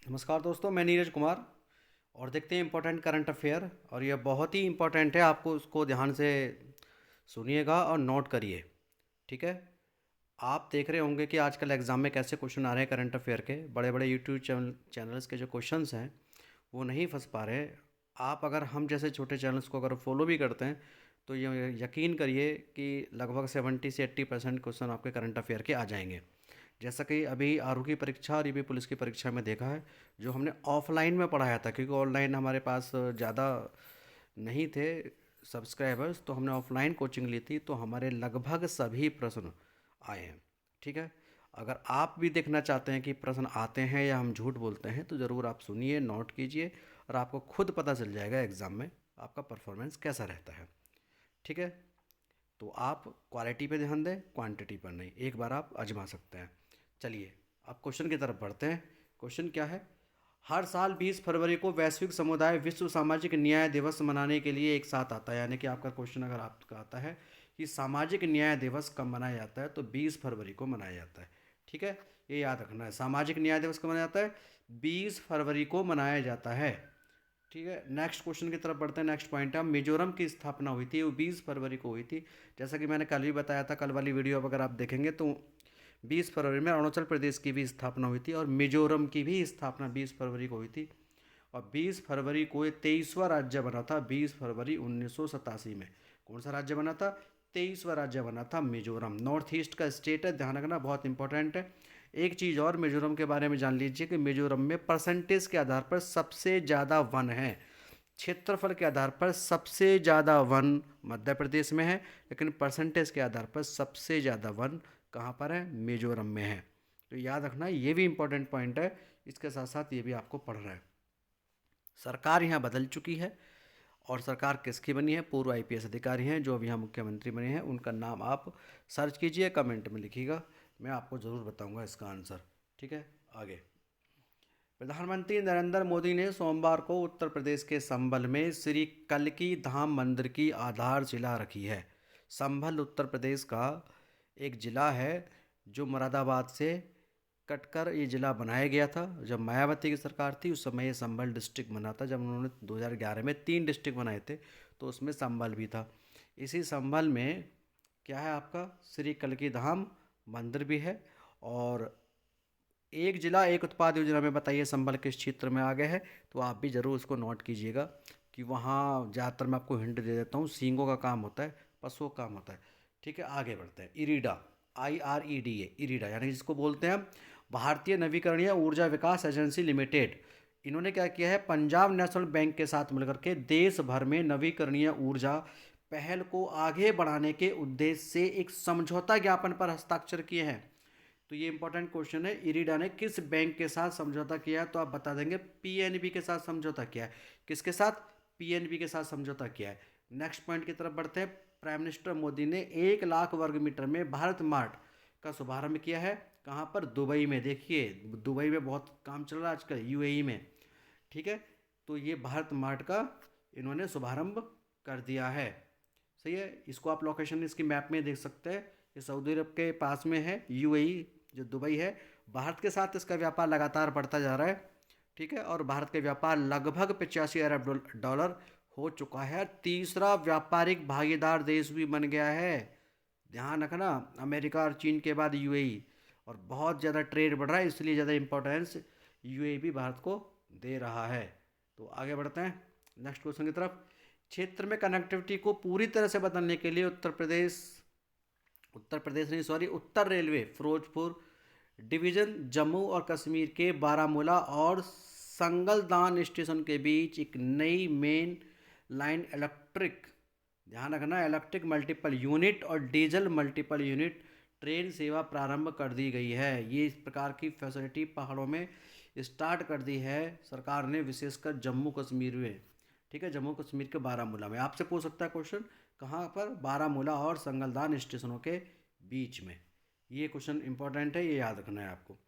नमस्कार दोस्तों, मैं नीरज कुमार। और देखते हैं इम्पोर्टेंट करंट अफेयर। और यह बहुत ही इम्पोर्टेंट है, आपको उसको ध्यान से सुनिएगा और नोट करिए। ठीक है। आप देख रहे होंगे कि आजकल एग्ज़ाम में कैसे क्वेश्चन आ रहे हैं करंट अफेयर के। बड़े बड़े यूट्यूब चैनल्स के जो क्वेश्चंस हैं वो नहीं फंस पा रहे। आप अगर हम जैसे छोटे चैनल्स को अगर फॉलो भी करते हैं तो ये यकीन करिए कि लगभग 70 से 80% क्वेश्चन आपके करंट अफेयर के आ जाएंगे। जैसा कि अभी आरओ की परीक्षा और ईबी पुलिस की परीक्षा में देखा है, जो हमने ऑफलाइन में पढ़ाया था, क्योंकि ऑनलाइन हमारे पास ज़्यादा नहीं थे सब्सक्राइबर्स, तो हमने ऑफलाइन कोचिंग ली थी, तो हमारे लगभग सभी प्रश्न आए हैं। ठीक है। अगर आप भी देखना चाहते हैं कि प्रश्न आते हैं या हम झूठ बोलते हैं, तो ज़रूर आप सुनिए, नोट कीजिए, और आपको खुद पता चल जाएगा एग्ज़ाम में आपका परफॉर्मेंस कैसा रहता है। ठीक है। तो आप क्वालिटी पे ध्यान दें, क्वांटिटी पर नहीं। एक बार आप आजमा सकते हैं। चलिए, अब क्वेश्चन की तरफ बढ़ते हैं। क्वेश्चन क्या है? हर साल 20 फरवरी को वैश्विक समुदाय विश्व सामाजिक न्याय दिवस मनाने के लिए एक साथ आता है। यानी कि आपका क्वेश्चन अगर आपका आता है कि सामाजिक न्याय दिवस कब मनाया जाता है, तो 20 फरवरी को मनाया जाता है। ठीक है। ये याद रखना है, सामाजिक न्याय दिवस कब मनाया जाता है? 20 फरवरी को मनाया जाता है। ठीक है। नेक्स्ट क्वेश्चन की तरफ बढ़ते हैं। नेक्स्ट पॉइंट है, मिजोरम की स्थापना हुई थी, वो 20 फरवरी को हुई थी। जैसा कि मैंने कल भी बताया था, कल वाली वीडियो अगर आप देखेंगे तो 20 फरवरी में अरुणाचल प्रदेश की भी स्थापना हुई थी और मिजोरम की भी स्थापना 20 फरवरी को हुई थी। और 20 फरवरी को ये 23वां राज्य बना था। 20 फरवरी 1987 में कौन सा राज्य बना था? 23वां राज्य बना था मिजोरम। नॉर्थ ईस्ट का स्टेट है, ध्यान रखना, बहुत इंपॉर्टेंट है। एक चीज़ और मिजोरम के बारे में जान लीजिए कि मिजोरम में परसेंटेज के आधार पर सबसे ज़्यादा वन है। क्षेत्रफल के आधार पर सबसे ज़्यादा वन मध्य प्रदेश में है, लेकिन परसेंटेज के आधार पर सबसे ज़्यादा वन कहाँ पर है? मिजोरम में है। तो याद रखना, ये भी इंपॉर्टेंट पॉइंट है। इसके साथ साथ ये भी आपको पढ़ना है। सरकार यहाँ बदल चुकी है। और सरकार किसकी बनी है? पूर्व आईपीएस अधिकारी हैं जो अभी यहाँ मुख्यमंत्री बने हैं, उनका नाम आप सर्च कीजिए, कमेंट में लिखिएगा, मैं आपको ज़रूर बताऊंगा इसका आंसर। ठीक है। आगे, प्रधानमंत्री नरेंद्र मोदी ने सोमवार को उत्तर प्रदेश के संभल में श्री कल्की धाम मंदिर की आधारशिला रखी है। संभल उत्तर प्रदेश का एक ज़िला है जो मुरादाबाद से कटकर ये ज़िला बनाया गया था। जब मायावती की सरकार थी उस समय ये संभल डिस्ट्रिक्ट बना था। जब उन्होंने 2011 में 3 डिस्ट्रिक्ट बनाए थे तो उसमें संभल भी था। इसी संभल में क्या है आपका? श्री कल्की धाम मंदिर भी है। और एक जिला एक उत्पाद योजना में बताइए संभल किस क्षेत्र में आ गया है? तो आप भी ज़रूर उसको नोट कीजिएगा कि वहाँ ज़्यादातर मैं आपको हिंट दे देता हूँ, सींगों का काम होता है, पशुओं का काम होता है। ठीक है। आगे बढ़ते हैं। इरीडा, IREDA, इरीडा यानी जिसको बोलते हैं भारतीय नवीकरणीय ऊर्जा विकास एजेंसी लिमिटेड। इन्होंने क्या किया है? पंजाब नेशनल बैंक के साथ मिलकर के देश भर में नवीकरणीय ऊर्जा पहल को आगे बढ़ाने के उद्देश्य से एक समझौता ज्ञापन पर हस्ताक्षर किए हैं। तो ये इंपॉर्टेंट क्वेश्चन है, इरीडा ने किस बैंक के साथ समझौता किया है? तो आप बता देंगे पीएनबी के साथ समझौता किया है। किसके साथ? पीएनबी के साथ समझौता किया है। नेक्स्ट पॉइंट की तरफ बढ़ते हैं। प्राइम मिनिस्टर मोदी ने 1 लाख वर्ग मीटर में भारत मार्ट का शुभारंभ किया है। कहाँ पर? दुबई में। देखिए, दुबई में बहुत काम चल रहा है आजकल, यूएई में। ठीक है। तो ये भारत मार्ट का इन्होंने शुभारंभ कर दिया है। सही है। इसको आप लोकेशन इसकी मैप में देख सकते हैं। ये सऊदी अरब के पास में है, यूएई जो दुबई है। भारत के साथ इसका व्यापार लगातार बढ़ता जा रहा है। ठीक है। और भारत का व्यापार लगभग 85 अरब डॉलर हो चुका है। तीसरा व्यापारिक भागीदार देश भी बन गया है। ध्यान रखना, अमेरिका और चीन के बाद यूएई। और बहुत ज़्यादा ट्रेड बढ़ रहा है, इसलिए ज़्यादा इंपॉर्टेंस यूएई भी भारत को दे रहा है। तो आगे बढ़ते हैं नेक्स्ट क्वेश्चन की तरफ। क्षेत्र में कनेक्टिविटी को पूरी तरह से बदलने के लिए उत्तर प्रदेश नहीं, सॉरी, उत्तर रेलवे फिरोजपुर डिवीज़न जम्मू और कश्मीर के बारामूला और संगलदान स्टेशन के बीच एक नई मेन लाइन इलेक्ट्रिक, ध्यान रखना, इलेक्ट्रिक मल्टीपल यूनिट और डीजल मल्टीपल यूनिट ट्रेन सेवा प्रारंभ कर दी गई है। ये इस प्रकार की फैसिलिटी पहाड़ों में स्टार्ट कर दी है सरकार ने, विशेषकर जम्मू कश्मीर में। ठीक है। जम्मू कश्मीर के बारामूला में आपसे पूछ सकता है क्वेश्चन, कहाँ पर? बारामूला और संगलदान स्टेशनों के बीच में। ये क्वेश्चन इंपॉर्टेंट है, ये याद रखना है आपको।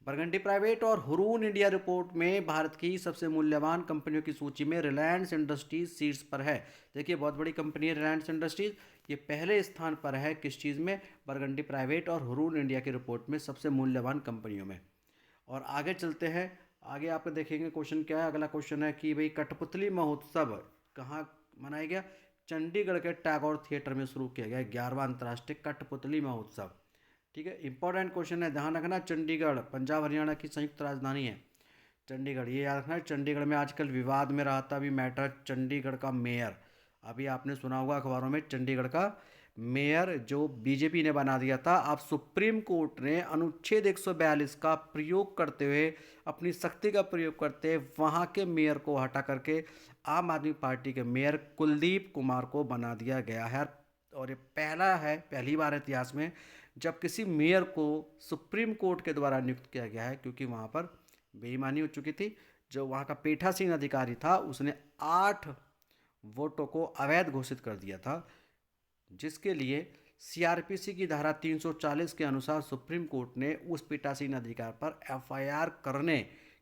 बरगंडी प्राइवेट और हुरून इंडिया रिपोर्ट में भारत की सबसे मूल्यवान कंपनियों की सूची में रिलायंस इंडस्ट्रीज शीर्ष पर है। देखिए, बहुत बड़ी कंपनी है रिलायंस इंडस्ट्रीज, ये पहले स्थान पर है किस चीज़ में? बरगंडी प्राइवेट और हुरून इंडिया की रिपोर्ट में सबसे मूल्यवान कंपनियों में। और आगे चलते हैं। आगे आप देखेंगे क्वेश्चन क्या है। अगला क्वेश्चन है कि भाई कठपुतली महोत्सव कहाँ मनाया गया? चंडीगढ़ के टैगोर थिएटर में शुरू किया गया 11वां अंतर्राष्ट्रीय कठपुतली महोत्सव। ठीक है, इंपॉर्टेंट क्वेश्चन है, ध्यान रखना। चंडीगढ़ पंजाब हरियाणा की संयुक्त राजधानी है चंडीगढ़, ये याद रखना है। चंडीगढ़ में आजकल विवाद में रहा था अभी मैटर चंडीगढ़ का मेयर, अभी आपने सुना होगा अखबारों में, चंडीगढ़ का मेयर जो बीजेपी ने बना दिया था। अब सुप्रीम कोर्ट ने अनुच्छेद 142 का प्रयोग करते हुए, अपनी शक्ति का प्रयोग करते हुए वहाँ के मेयर को हटा करके आम आदमी पार्टी के मेयर कुलदीप कुमार को बना दिया गया है। और ये पहली बार इतिहास में जब किसी मेयर को सुप्रीम कोर्ट के द्वारा नियुक्त किया गया है, क्योंकि वहाँ पर बेईमानी हो चुकी थी। जो वहाँ का पीठासीन अधिकारी था उसने 8 वोटों को अवैध घोषित कर दिया था, जिसके लिए सीआरपीसी की धारा 340 के अनुसार सुप्रीम कोर्ट ने उस पीठासीन अधिकारी पर एफआईआर करने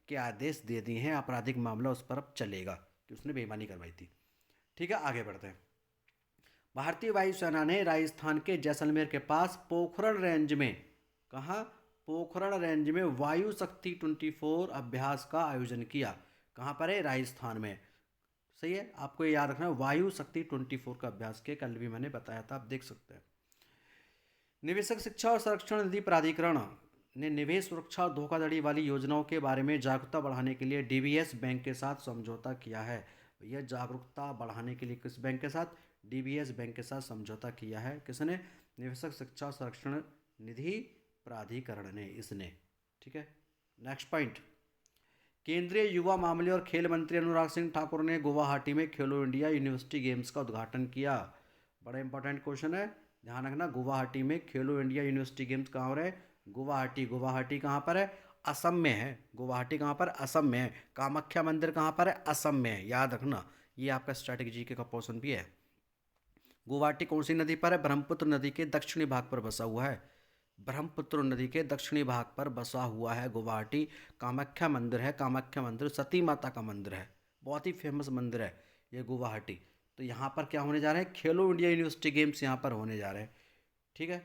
के आदेश दे दिए हैं। आपराधिक मामला उस पर अब चलेगा कि उसने बेईमानी करवाई थी। ठीक है, आगे बढ़ते हैं। भारतीय वायुसेना ने राजस्थान के जैसलमेर के पास पोखरण रेंज में, कहाँ? पोखरण रेंज में वायु शक्ति 24 अभ्यास का आयोजन किया। कहाँ पर है? राजस्थान में। सही है, आपको ये याद रखना है, वायु शक्ति 24 का अभ्यास के कल भी मैंने बताया था, आप देख सकते हैं। निवेशक शिक्षा और संरक्षण निधि प्राधिकरण ने निवेश सुरक्षा और धोखाधड़ी वाली योजनाओं के बारे में जागरूकता बढ़ाने के लिए डीबीएस बैंक के साथ समझौता किया है। यह जागरूकता बढ़ाने के लिए किस बैंक के साथ? डीबीएस बैंक के साथ समझौता किया है। किसने? निवेशक शिक्षा और संरक्षण निधि प्राधिकरण ने, इसने। ठीक है, नेक्स्ट पॉइंट। केंद्रीय युवा मामले और खेल मंत्री अनुराग सिंह ठाकुर ने गुवाहाटी में खेलो इंडिया यूनिवर्सिटी गेम्स का उद्घाटन किया। बड़ा इंपॉर्टेंट क्वेश्चन है, ध्यान रखना। गुवाहाटी में खेलो इंडिया यूनिवर्सिटी गेम्स कहाँ हो रहे हैं? गुवाहाटी। गुवाहाटी कहाँ पर है? असम में है। गुवाहाटी कहाँ पर? असम में है। कामाख्या मंदिर कहाँ पर है? असम में है, याद रखना। ये आपका स्ट्रैटेजी जीके का पोर्शन भी है। गुवाहाटी कौन सी नदी पर है? ब्रह्मपुत्र नदी के दक्षिणी भाग पर बसा हुआ है। ब्रह्मपुत्र नदी के दक्षिणी भाग पर बसा हुआ है गुवाहाटी। कामाख्या मंदिर है, कामाख्या मंदिर सती माता का मंदिर है, बहुत ही फेमस मंदिर है ये गुवाहाटी। तो यहाँ पर क्या होने जा रहे हैं? खेलो इंडिया यूनिवर्सिटी गेम्स यहाँ पर होने जा रहे हैं। ठीक है,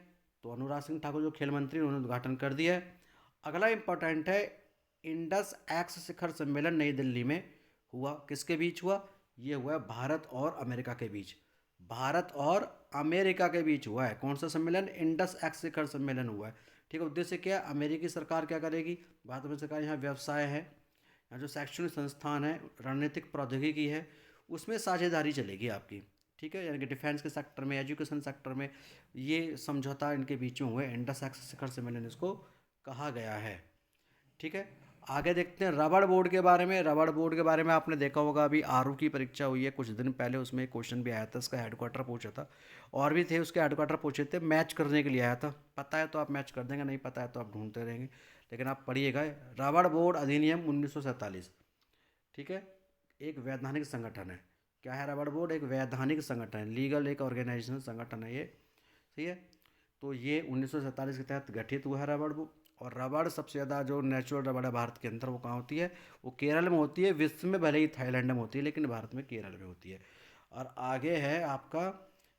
तो अनुराग सिंह ठाकुर जो खेल मंत्री उन्होंने उद्घाटन कर दिया है। अगला इंपॉर्टेंट है, इंडस एक्स शिखर सम्मेलन नई दिल्ली में हुआ। किसके बीच हुआ? ये हुआ है भारत और अमेरिका के बीच। भारत और अमेरिका के बीच हुआ है। कौन सा सम्मेलन? इंडस एक्स शिखर सम्मेलन हुआ है। ठीक है, उद्देश्य क्या है? अमेरिकी सरकार क्या करेगी? भारत में सरकार यहाँ व्यवसाय है, यहाँ जो शैक्षणिक संस्थान है, रणनीतिक प्रौद्योगिकी है, उसमें साझेदारी चलेगी आपकी। ठीक है, यानी कि डिफेंस के सेक्टर में, एजुकेशन सेक्टर में, ये समझौता इनके बीच में हुआ है। इंडस एक्स शिखर सम्मेलन इसको कहा गया है। ठीक है, आगे देखते हैं रबड़ बोर्ड के बारे में। रबड़ बोर्ड के बारे में आपने देखा होगा, अभी आरओ की परीक्षा हुई है कुछ दिन पहले, उसमें क्वेश्चन भी आया था, इसका हेडक्वार्टर पूछा था, और भी थे उसके हेडक्वार्टर पूछे थे, मैच करने के लिए आया था। पता है तो आप मैच कर देंगे, नहीं पता है तो आप ढूंढते रहेंगे, लेकिन आप पढ़िएगा। रबड़ बोर्ड अधिनियम 1947। ठीक है, एक वैधानिक संगठन है। क्या है रबड़ बोर्ड? एक वैधानिक संगठन है, लीगल एक ऑर्गेनाइजेशन संगठन है ये। सही है, तो ये 1947 के तहत गठित हुआ है रबड़ बोर्ड। और रबड़ सबसे ज़्यादा जो नेचुरल रबड़ है भारत के अंदर, वो कहाँ होती है? वो केरल में होती है। विश्व में भले ही थाईलैंड में होती है, लेकिन भारत में केरल में होती है। और आगे है आपका,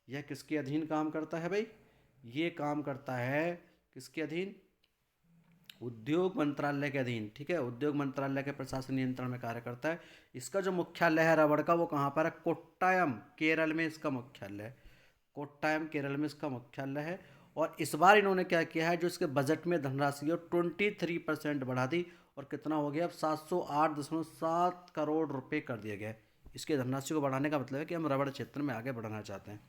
यह किसके अधीन काम करता है भाई? ये काम करता है किसके अधीन? उद्योग मंत्रालय के अधीन। ठीक है, उद्योग मंत्रालय के प्रशासन नियंत्रण में कार्य करता है। इसका जो मुख्यालय है रबड़ का, वो कहाँ पर है? कोट्टायम, केरल में इसका मुख्यालय है। कोट्टायम केरल में इसका मुख्यालय है। और इस बार इन्होंने क्या किया है, जो इसके बजट में धनराशि है 23% बढ़ा दी, और कितना हो गया अब? 708.7 करोड़ रुपए कर दिया गया है। इसके धनराशि को बढ़ाने का मतलब है कि हम रबड़ क्षेत्र में आगे बढ़ना चाहते हैं।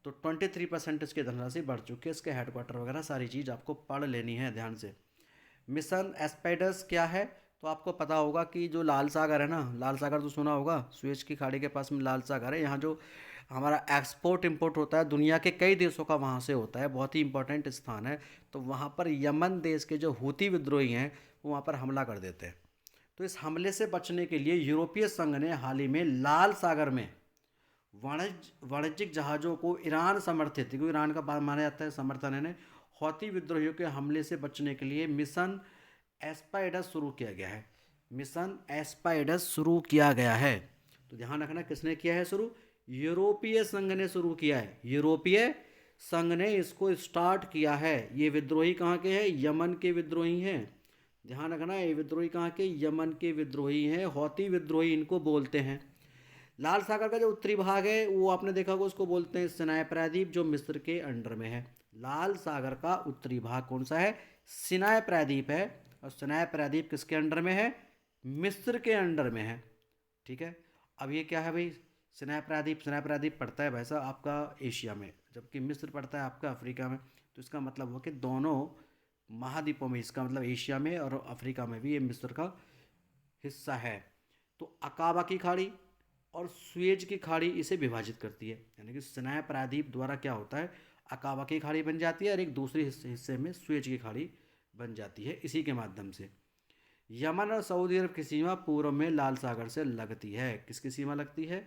तो 23% इसकी धनराशि बढ़ चुकी है। इसके हेडक्वार्टर वगैरह सारी चीज़ आपको पढ़ लेनी है ध्यान से। मिशन एस्पेडस क्या है? तो आपको पता होगा कि जो लाल सागर है ना, लाल सागर तो सुना होगा, सुएज की खाड़ी के पास में लाल सागर है। यहाँ जो हमारा एक्सपोर्ट इंपोर्ट होता है दुनिया के कई देशों का, वहाँ से होता है, बहुत ही इंपॉर्टेंट स्थान है। तो वहाँ पर यमन देश के जो हूती विद्रोही हैं वो वहाँ पर हमला कर देते हैं। तो इस हमले से बचने के लिए यूरोपीय संघ ने हाल ही में लाल सागर में वाणिज्यिक जहाज़ों को ईरान समर्थित, क्योंकि ईरान का माना जाता है समर्थन है, हौती विद्रोहियों के हमले से बचने के लिए मिशन एस्पाइडस शुरू किया गया है। मिशन एस्पाइडस शुरू किया गया है। तो ध्यान रखना, किसने किया है शुरू? यूरोपीय संघ ने शुरू किया है। यूरोपीय संघ ने इसको स्टार्ट किया है। ये विद्रोही कहाँ के हैं? यमन के विद्रोही हैं। ध्यान रखना, ये विद्रोही कहाँ के, यमन के विद्रोही हैं, हौती विद्रोही इनको बोलते हैं। लाल सागर का जो उत्तरी भाग है वो आपने देखा होगा, उसको बोलते हैं सिनाई प्रायद्वीप, जो मिस्र के अंडर में है। लाल सागर का उत्तरी भाग कौन सा है, सिनाई प्रायद्वीप है। और सिनाई प्रायद्वीप किसके अंडर में है, मिस्र के अंडर में है। ठीक है। अब ये क्या है भाई, सिनाई प्रायद्वीप पड़ता है भाई साहब आपका एशिया में, जबकि मिस्र पड़ता है आपका अफ्रीका में। तो इसका मतलब हुआ कि दोनों महाद्वीपों में, इसका मतलब एशिया में और अफ्रीका में भी ये मिस्र का हिस्सा है। तो अकाबा की खाड़ी और सुएज की खाड़ी इसे विभाजित करती है, यानी कि सिनाई प्रायद्वीप द्वारा क्या होता है, अकाबा की खाड़ी बन जाती है और एक दूसरे हिस्से में सुएज की खाड़ी बन जाती है इसी के माध्यम से। यमन और सऊदी अरब की सीमा पूर्व में लाल सागर से लगती है। किसकी सीमा लगती है,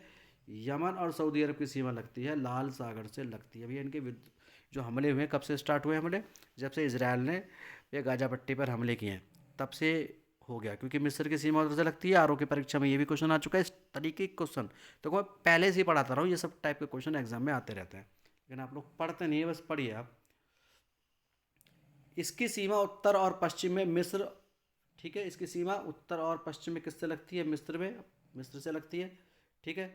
यमन और सऊदी अरब की सीमा लगती है लाल सागर से लगती है। भैया इनके जो हमले हुए कब से स्टार्ट हुए हमले, जब से इसराइल ने ये गाजा पट्टी पर हमले किए हैं तब से हो गया, क्योंकि मिस्र की सीमा उधर से लगती है। आरओ की परीक्षा में ये भी क्वेश्चन आ चुका है इस तरीके के क्वेश्चन, तो मैं पहले से ही पढ़ाता रहा हूँ, ये सब टाइप के क्वेश्चन एग्जाम में आते रहते हैं, लेकिन आप लोग पढ़ते नहीं है, बस पढ़िए आप। इसकी सीमा उत्तर और पश्चिम में मिस्र, ठीक है, इसकी सीमा उत्तर और पश्चिम में किससे लगती है, मिस्र में, मिस्र से लगती है। ठीक है।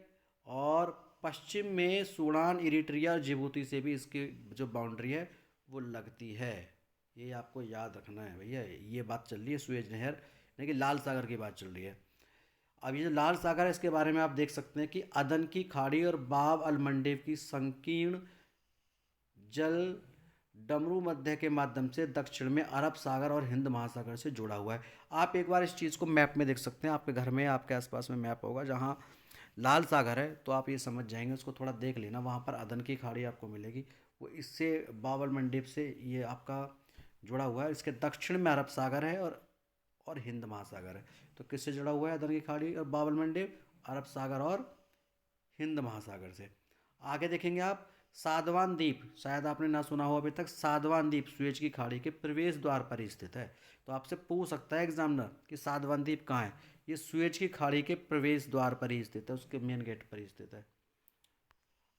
और पश्चिम में सूडान, इरिट्रिया, जिबूती से भी इसकी जो बाउंड्री है वो लगती है। ये आपको याद रखना है भैया, ये बात चल रही है सुएज नहर यानी कि लाल सागर की बात चल रही है। अब ये जो लाल सागर है इसके बारे में आप देख सकते हैं कि अदन की खाड़ी और बाब अल मंडेब की संकीर्ण जल डमरू मध्य के माध्यम से दक्षिण में अरब सागर और हिंद महासागर से जुड़ा हुआ है। आप एक बार इस चीज़ को मैप में देख सकते हैं, आपके घर में आपके आसपास में मैप होगा जहाँ लाल सागर है, तो आप ये समझ जाएंगे, उसको थोड़ा देख लेना, वहाँ पर अदन की खाड़ी आपको मिलेगी, वो इससे बाबल मंडीप से ये आपका जुड़ा हुआ है। इसके दक्षिण में अरब सागर है और हिंद महासागर है। तो किससे जुड़ा हुआ है अदन की खाड़ी और बाबल मंडीप, अरब सागर और हिंद महासागर से। आगे देखेंगे आप, साधवान द्वीप, शायद आपने ना सुना हो अभी तक, साधवान द्वीप सुएज की खाड़ी के प्रवेश द्वार पर ही स्थित है। तो आपसे पूछ सकता है एग्जामिनर कि साधवान द्वीप कहाँ है, ये सुएज की खाड़ी के प्रवेश द्वार पर ही स्थित है, उसके मेन गेट पर ही स्थित है।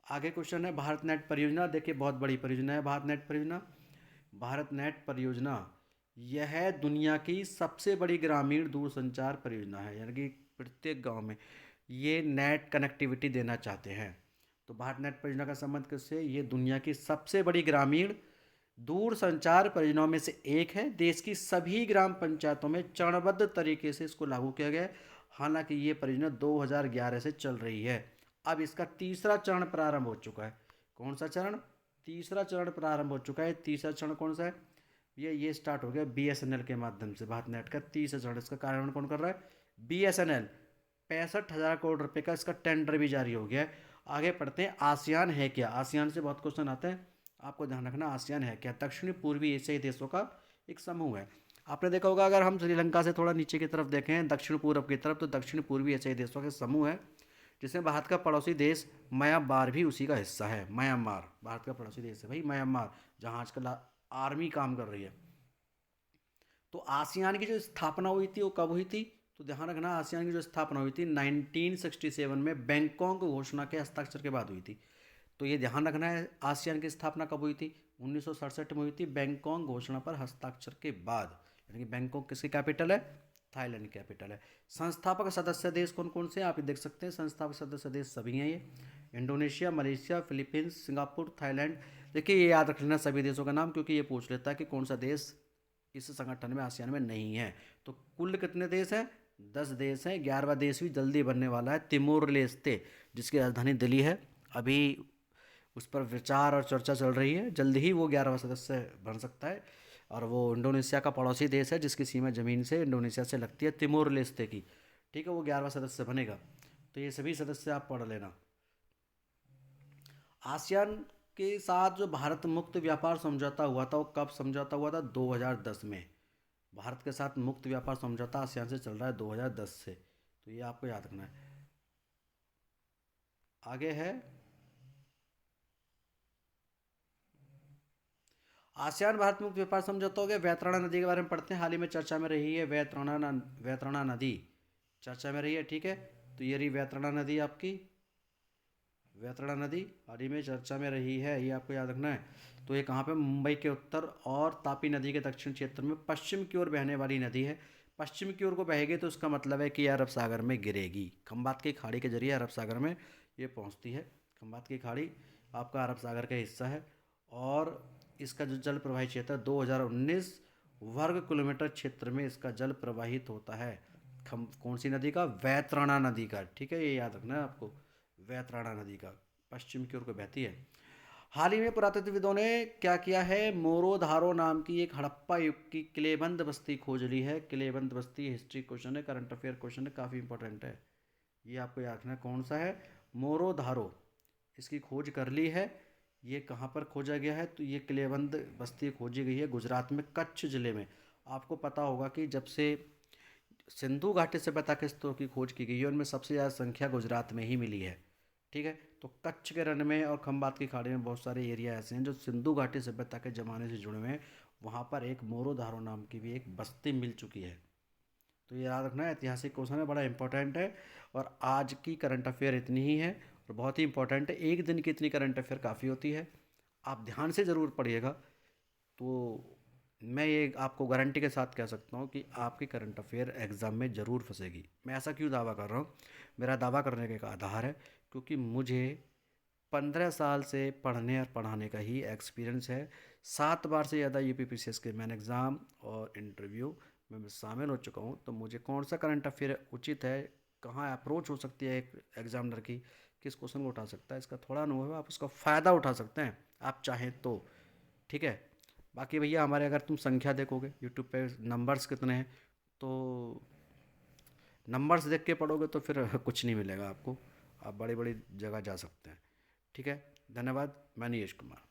आगे क्वेश्चन है भारत नेट परियोजना, देखिए बहुत बड़ी परियोजना है भारत नेट परियोजना। भारत नेट परियोजना यह दुनिया की सबसे बड़ी ग्रामीण दूरसंचार परियोजना है, यानी कि प्रत्येक गांव में ये नेट कनेक्टिविटी देना चाहते हैं। तो भारत नेट परियोजना का संबंध किससे, ये दुनिया की सबसे बड़ी ग्रामीण दूर संचार परियोजनाओं में से एक है। देश की सभी ग्राम पंचायतों में चरणबद्ध तरीके से इसको लागू किया गया है। हालांकि ये परियोजना 2011 से चल रही है। अब इसका तीसरा चरण प्रारंभ हो चुका है। कौन सा चरण, तीसरा चरण प्रारंभ हो चुका है। तीसरा चरण कौन सा है, ये स्टार्ट हो गया बीएसएनएल के माध्यम से। भारत नेट का तीसरा चरण, इसका कार्यान्वयन कौन कर रहा है, बीएसएनएल। 65,000 करोड़ रुपए का इसका टेंडर भी जारी हो गया है। आगे पढ़ते हैं, आसियान है क्या, आसियान से बहुत क्वेश्चन आते हैं, आपको ध्यान रखना आसियान है क्या, दक्षिणी पूर्वी एशियाई देशों का एक समूह है। आपने देखा होगा, अगर हम श्रीलंका से थोड़ा नीचे की तरफ देखें दक्षिण पूर्व की तरफ, तो दक्षिण पूर्वी एशियाई देशों के समूह है, जिसमें भारत का पड़ोसी देश म्यांमार भी उसी का हिस्सा है। म्यांमार भारत का पड़ोसी देश है भाई, म्यांमार, जहाँ आजकल आर्मी काम कर रही है। तो आसियान की जो स्थापना हुई थी वो कब हुई थी, तो ध्यान रखना, आसियान की जो स्थापना हुई थी 1967 में बैंकॉक घोषणा के हस्ताक्षर के बाद हुई थी। तो ये ध्यान रखना है, आसियान की स्थापना कब हुई थी, 1967 में हुई थी, बैंकॉक घोषणा पर हस्ताक्षर के बाद। यानी कि बैंकॉक किसकी कैपिटल है, थाईलैंड कैपिटल है। संस्थापक सदस्य देश कौन कौन से हैं, आप ये देख सकते हैं, संस्थापक सदस्य देश सभी हैं ये, Indonesia, Malaysia, Philippines, Singapore, Thailand. देखिए ये याद रख लेना सभी देशों का नाम, क्योंकि ये पूछ लेता है कि कौन सा देश इस संगठन में, आसियान में नहीं है। तो कुल कितने देश हैं, 10 देश हैं। 11वां देश भी जल्दी बनने वाला है, तिमोर लेस्ते, जिसकी राजधानी दिल्ली है। अभी उस पर विचार और चर्चा चल रही है, जल्द ही वो 11वां सदस्य बन सकता है। और वो इंडोनेशिया का पड़ोसी देश है, जिसकी सीमा ज़मीन से इंडोनेशिया से लगती है, तिमोर लेस्ते की। ठीक है, वो 11वां सदस्य बनेगा। तो ये सभी सदस्य आप पढ़ लेना। आसियान के साथ जो भारत मुक्त व्यापार समझौता हुआ था, वो कब समझौता हुआ था, 2010 में। भारत के साथ मुक्त व्यापार समझौता आसियान से चल रहा है 2010 से, तो ये आपको याद रखना है। आगे है, आसियान भारत मुक्त व्यापार समझौता हो गया। वैतरणा नदी के बारे में पढ़ते हैं, हाल ही में चर्चा में रही है वैतरणा नदी चर्चा में रही है। ठीक है, तो ये रही वैतरणा नदी आपकी, वैतरणा नदी हाल ही में चर्चा में रही है, ये आपको याद रखना है। तो ये कहाँ पे, मुंबई के उत्तर और तापी नदी के दक्षिण क्षेत्र में पश्चिम की ओर बहने वाली नदी है। पश्चिम की ओर को बहेगी तो इसका मतलब है कि ये अरब सागर में गिरेगी, खंबात की खाड़ी के जरिए अरब सागर में ये पहुँचती है। खंबात की खाड़ी आपका अरब सागर का हिस्सा है। और इसका जो जल प्रवाही क्षेत्र 2019 वर्ग किलोमीटर क्षेत्र में इसका जल प्रवाहित होता है। कौन सी नदी का, वैतरणा नदी का, ठीक है, ये याद रखना है आपको, वैतरणा नदी का पश्चिम की ओर को बहती है। हाल ही में पुरातत्वविदों ने क्या किया है, मोरोधारो नाम की एक हड़प्पा युग की किलेबंद बस्ती खोज ली है। किलेबंद बस्ती हिस्ट्री क्वेश्चन है, करंट अफेयर क्वेश्चन है, काफ़ी इंपॉर्टेंट है, ये आपको याद रखना है। कौन सा है, मोरोधारो, इसकी खोज कर ली है। ये कहाँ पर खोजा गया है, तो ये किलेबंद बस्ती खोजी गई है गुजरात में, कच्छ ज़िले में। आपको पता होगा कि जब से सिंधु घाटी सभ्यता के स्तरों की खोज की गई है, उनमें सबसे ज़्यादा संख्या गुजरात में ही मिली है। ठीक है, तो कच्छ के रण में और खंबात की खाड़ी में बहुत सारे एरिया ऐसे हैं जो सिंधु घाटी सभ्यता के ज़माने से जुड़े हुए हैं। वहाँ पर एक मोरोधारो नाम की भी एक बस्ती मिल चुकी है। तो ये याद रखना है, ऐतिहासिक क्वेश्चन है, बड़ा इंपॉर्टेंट है। और आज की करंट अफेयर इतनी ही है और बहुत ही इंपॉर्टेंट है। एक दिन की इतनी करंट अफेयर काफ़ी होती है, आप ध्यान से ज़रूर पढ़िएगा। तो मैं ये आपको गारंटी के साथ कह सकता हूँ कि आपकी करंट अफेयर एग्ज़ाम में ज़रूर फंसेगी। मैं ऐसा क्यों दावा कर रहा हूँ, मेरा दावा करने का एक आधार है, क्योंकि मुझे 15 साल से पढ़ने और पढ़ाने का ही एक्सपीरियंस है। 7 बार से ज़्यादा UPPCS के मैंने एग्ज़ाम और इंटरव्यू में मैं शामिल हो चुका हूँ। तो मुझे कौन सा करंट अफेयर उचित है, कहाँ अप्रोच हो सकती है एक एग्जामिनर की, किस क्वेश्चन को उठा सकता है, इसका थोड़ा अनुभव है, आप उसका फ़ायदा उठा सकते हैं आप चाहें तो। ठीक है, बाकी भैया हमारे अगर तुम संख्या देखोगे यूट्यूब पे नंबर्स कितने हैं, तो नंबर्स देख के पढ़ोगे तो फिर कुछ नहीं मिलेगा आपको, आप बड़ी बड़ी जगह जा सकते हैं। ठीक है, धन्यवाद। मैं नीरज कुमार।